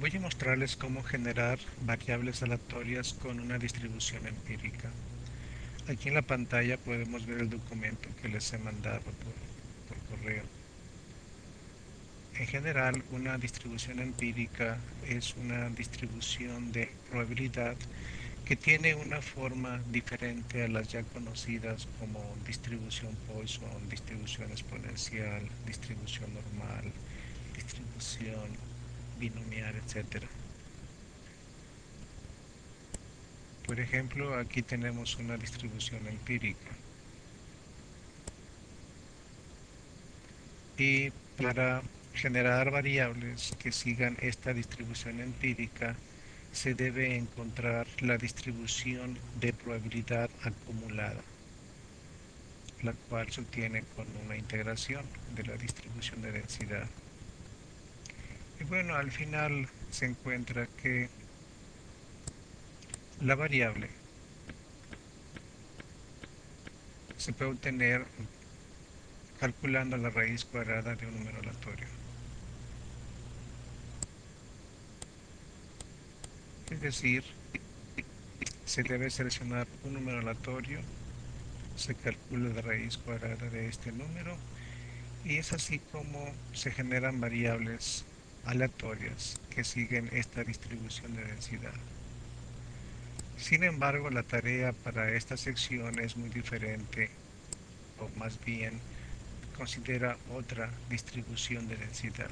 Voy a mostrarles cómo generar variables aleatorias con una distribución empírica. Aquí en la pantalla podemos ver el documento que les he mandado por correo. En general, una distribución empírica es una distribución de probabilidad que tiene una forma diferente a las ya conocidas como distribución Poisson, distribución exponencial, distribución normal, distribución binomial, etc. Por ejemplo, aquí tenemos una distribución empírica y para generar variables que sigan esta distribución empírica se debe encontrar la distribución de probabilidad acumulada, la cual se obtiene con una integración de la distribución de densidad. Y bueno, al final se encuentra que la variable se puede obtener calculando la raíz cuadrada de un número aleatorio. Es decir, se debe seleccionar un número aleatorio, se calcula la raíz cuadrada de este número y es así como se generan variables aleatorias que siguen esta distribución de densidad. Sin embargo, la tarea para esta sección es muy diferente, o más bien considera otra distribución de densidad.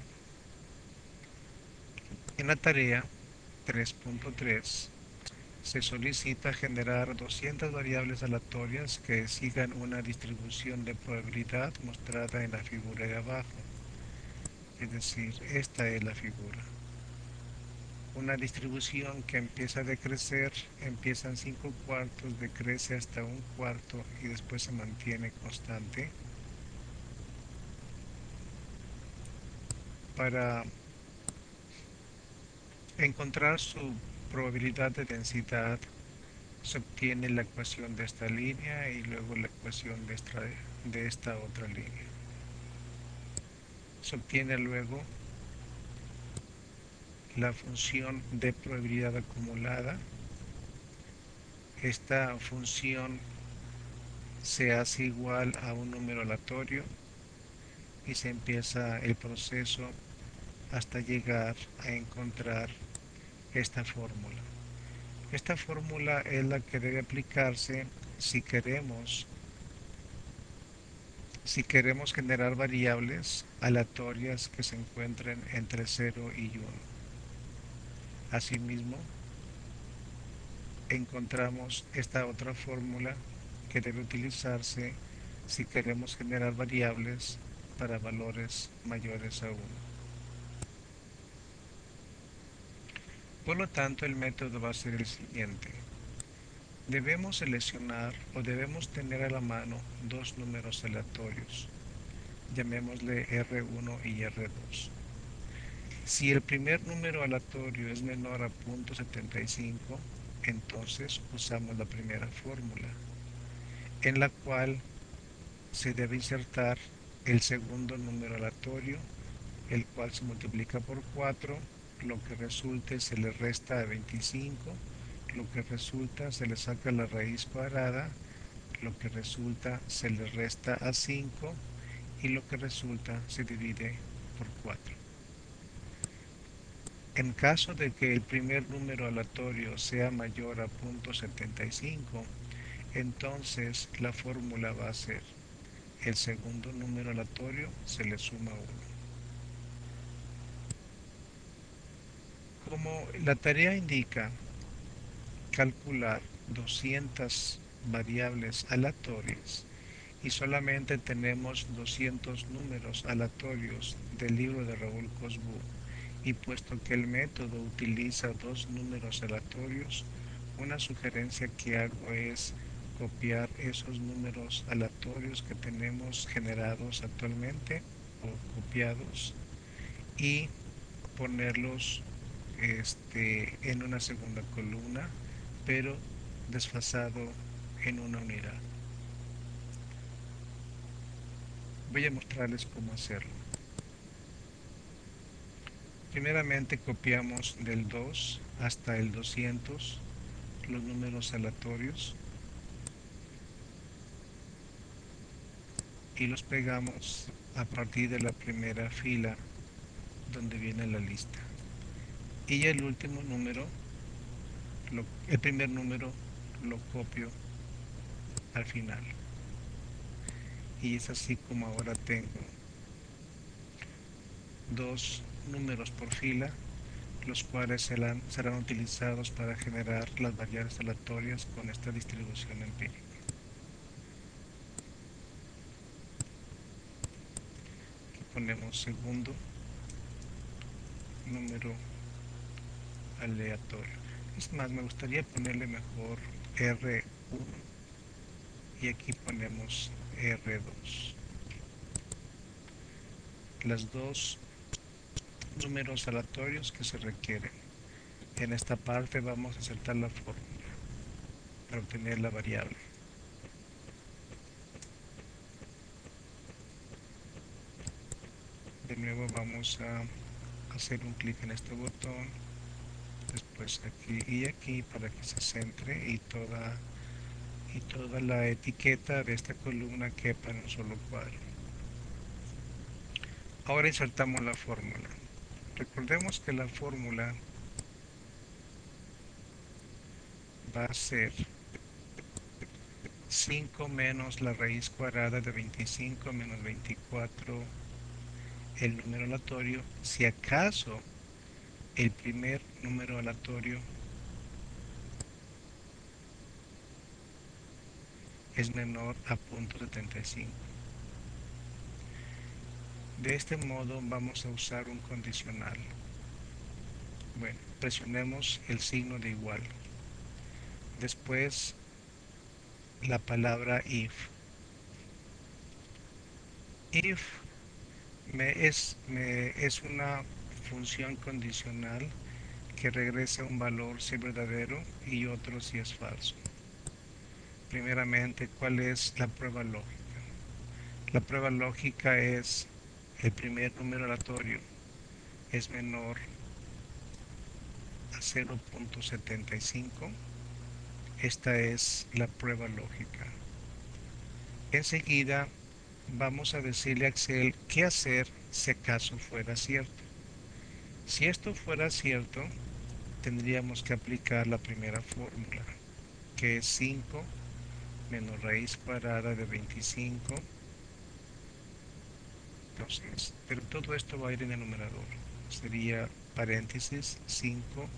En la tarea 3.3 se solicita generar 200 variables aleatorias que sigan una distribución de probabilidad mostrada en la figura de abajo. Es decir, esta es la figura. Una distribución que empieza a decrecer, empieza en 5 cuartos, decrece hasta un cuarto y después se mantiene constante. Para encontrar su probabilidad de densidad se obtiene la ecuación de esta línea y luego la ecuación de esta otra línea. Se obtiene luego la función de probabilidad acumulada. Esta función se hace igual a un número aleatorio y se empieza el proceso hasta llegar a encontrar esta fórmula. Esta fórmula es la que debe aplicarse si queremos, si queremos generar variables aleatorias que se encuentren entre 0 y 1. Asimismo, encontramos esta otra fórmula que debe utilizarse si queremos generar variables para valores mayores a 1. Por lo tanto, el método va a ser el siguiente. Debemos seleccionar o debemos tener a la mano dos números aleatorios, llamémosle R1 y R2. Si el primer número aleatorio es menor a 0.75, entonces usamos la primera fórmula, en la cual se debe insertar el segundo número aleatorio, el cual se multiplica por 4, lo que resulte se le resta a 25, lo que resulta se le saca la raíz cuadrada, lo que resulta se le resta a 5 y lo que resulta se divide por 4. En caso de que el primer número aleatorio sea mayor a 0.75, entonces la fórmula va a ser el segundo número aleatorio se le suma 1. Como la tarea indica calcular 200 variables aleatorias y solamente tenemos 200 números aleatorios del libro de Raúl Cosbu, y puesto que el método utiliza dos números aleatorios, una sugerencia que hago es copiar esos números aleatorios que tenemos generados actualmente o copiados y ponerlos en una segunda columna, pero desfasado en una unidad. Voy a mostrarles cómo hacerlo. Primeramente copiamos del 2 hasta el 200 los números aleatorios y los pegamos a partir de la primera fila donde viene la lista. Y el último número, el primer número lo copio al final. Y es así como ahora tengo dos números por fila, los cuales serán utilizados para generar las variables aleatorias con esta distribución empírica. Aquí ponemos segundo número aleatorio. Es más, me gustaría ponerle mejor R1 y aquí ponemos R2. Las dos números aleatorios que se requieren. En esta parte vamos a insertar la fórmula para obtener la variable. De nuevo vamos a hacer un clic en este botón, después aquí y aquí para que se centre y toda la etiqueta de esta columna quepa en un solo cuadro. Ahora insertamos la fórmula. Recordemos que la fórmula va a ser 5 menos la raíz cuadrada de 25 menos 24, el número aleatorio, si acaso el primer número aleatorio es menor a 0.75. De este modo vamos a usar un condicional. Bueno, presionemos el signo de igual. Después la palabra if. If es una función condicional que regresa un valor si es verdadero y otro si es falso. Primeramente, ¿cuál es la prueba lógica? La prueba lógica es el primer número aleatorio es menor a 0.75. Esta es la prueba lógica. Enseguida vamos a decirle a Excel qué hacer si acaso fuera cierto. Si esto fuera cierto, tendríamos que aplicar la primera fórmula, que es 5 menos raíz cuadrada de 25. Entonces, pero todo esto va a ir en el numerador. Sería paréntesis 5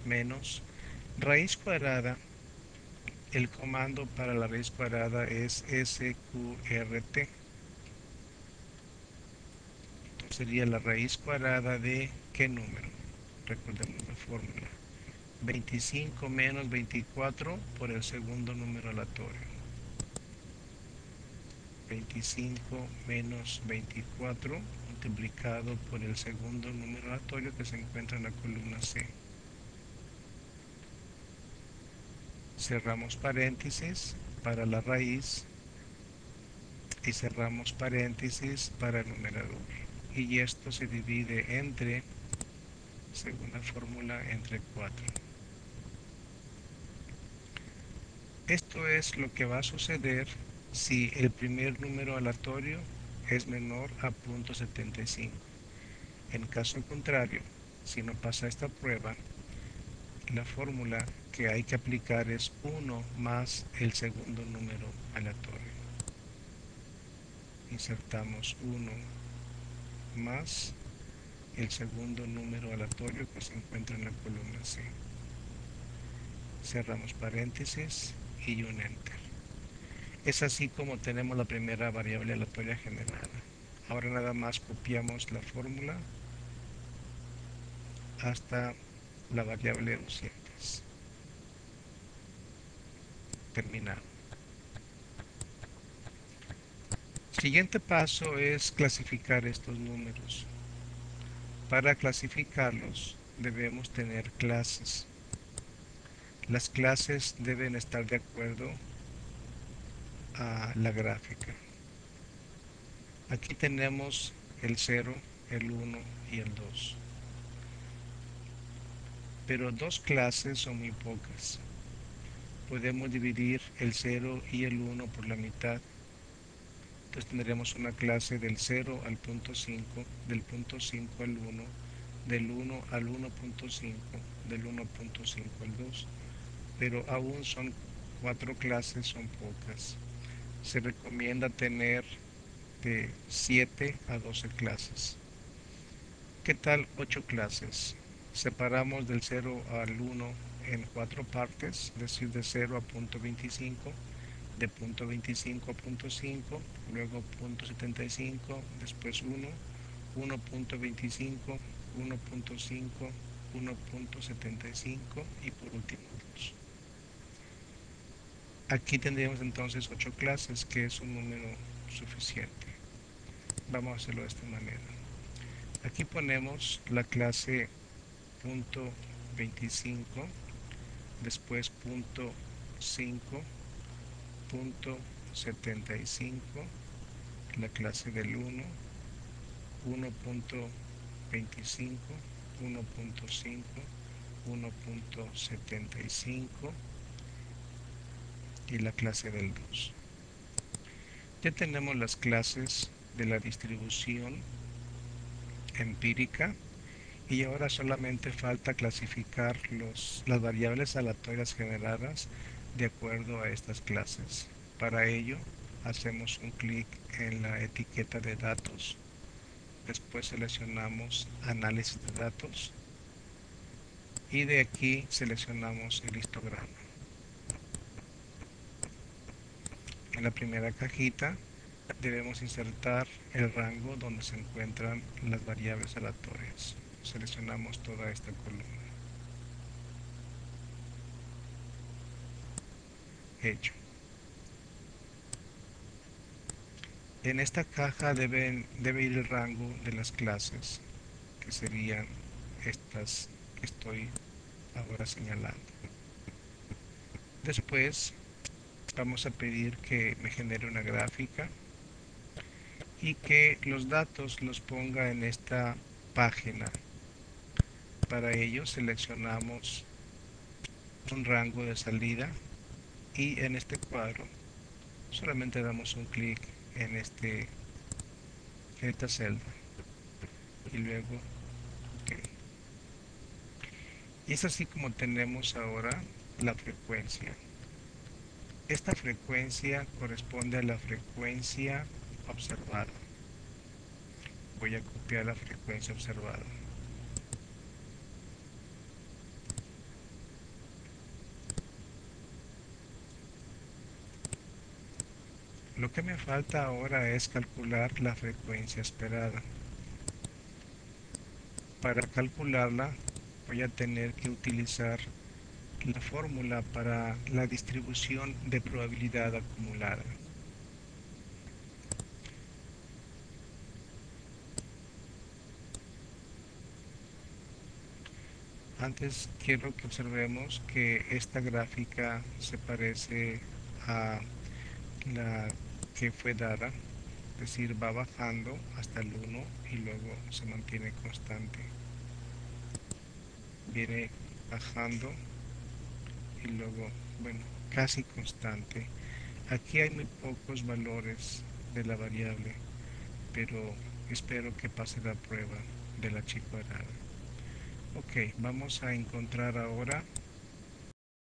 menos raíz cuadrada. El comando para la raíz cuadrada es sqrt. Entonces sería la raíz cuadrada de ¿qué número? Recordemos la fórmula. 25 menos 24 por el segundo número aleatorio. 25 menos 24 multiplicado por el segundo número aleatorio que se encuentra en la columna C. Cerramos paréntesis para la raíz y cerramos paréntesis para el numerador. Y esto se divide entre, según la fórmula, entre 4. Esto es lo que va a suceder si el primer número aleatorio es menor a 0.75. En caso contrario, si no pasa esta prueba, la fórmula que hay que aplicar es 1 más el segundo número aleatorio. Insertamos 1 más el segundo número aleatorio que se encuentra en la columna C. Cerramos paréntesis y un enter. Es así como tenemos la primera variable aleatoria generada. Ahora nada más copiamos la fórmula hasta la variable 200. Terminado. Siguiente paso es clasificar estos números. Para clasificarlos debemos tener clases. Las clases deben estar de acuerdo a la gráfica. Aquí tenemos el 0, el 1 y el 2. pero dos clases son muy pocas. Podemos dividir el 0 y el 1 por la mitad. Entonces tendríamos una clase del 0 al punto 5, del punto 5 al 1, del 1 al 1.5, del 1.5 al 2. Pero aún son cuatro clases, son pocas. Se recomienda tener de 7 a 12 clases. ¿Qué tal 8 clases? Separamos del 0 al 1 en cuatro partes, es decir, de 0 a punto 25, de punto 25 a punto 5, luego punto 75, después 1, 1.25, 1.5, 1.75 y por último 2. Aquí tendríamos entonces 8 clases, que es un número suficiente. Vamos a hacerlo de esta manera. Aquí ponemos la clase punto 25, después punto 5, punto 75, la clase del 1, 1.25, 1.5, 1.75 y la clase del 2. Ya tenemos las clases de la distribución empírica y ahora solamente falta clasificar las variables aleatorias generadas de acuerdo a estas clases. Para ello, hacemos un clic en la etiqueta de datos, después seleccionamos análisis de datos y de aquí seleccionamos el histograma. En la primera cajita debemos insertar el rango donde se encuentran las variables aleatorias. Seleccionamos toda esta columna. Hecho. En esta caja debe ir el rango de las clases, que serían estas que estoy ahora señalando. Después vamos a pedir que me genere una gráfica y que los datos los ponga en esta página. Para ello seleccionamos un rango de salida y en este cuadro solamente damos un clic en esta celda y luego OK. Y es así como tenemos ahora la frecuencia. Esta frecuencia corresponde a la frecuencia observada. Voy a copiar la frecuencia observada. Lo que me falta ahora es calcular la frecuencia esperada. Para calcularla voy a tener que utilizar la fórmula para la distribución de probabilidad acumulada. Antes quiero que observemos que esta gráfica se parece a la que fue dada, es decir, va bajando hasta el 1 y luego se mantiene constante. Viene bajando y luego, bueno, casi constante. Aquí hay muy pocos valores de la variable, pero espero que pase la prueba de la chi cuadrada. Ok, vamos a encontrar ahora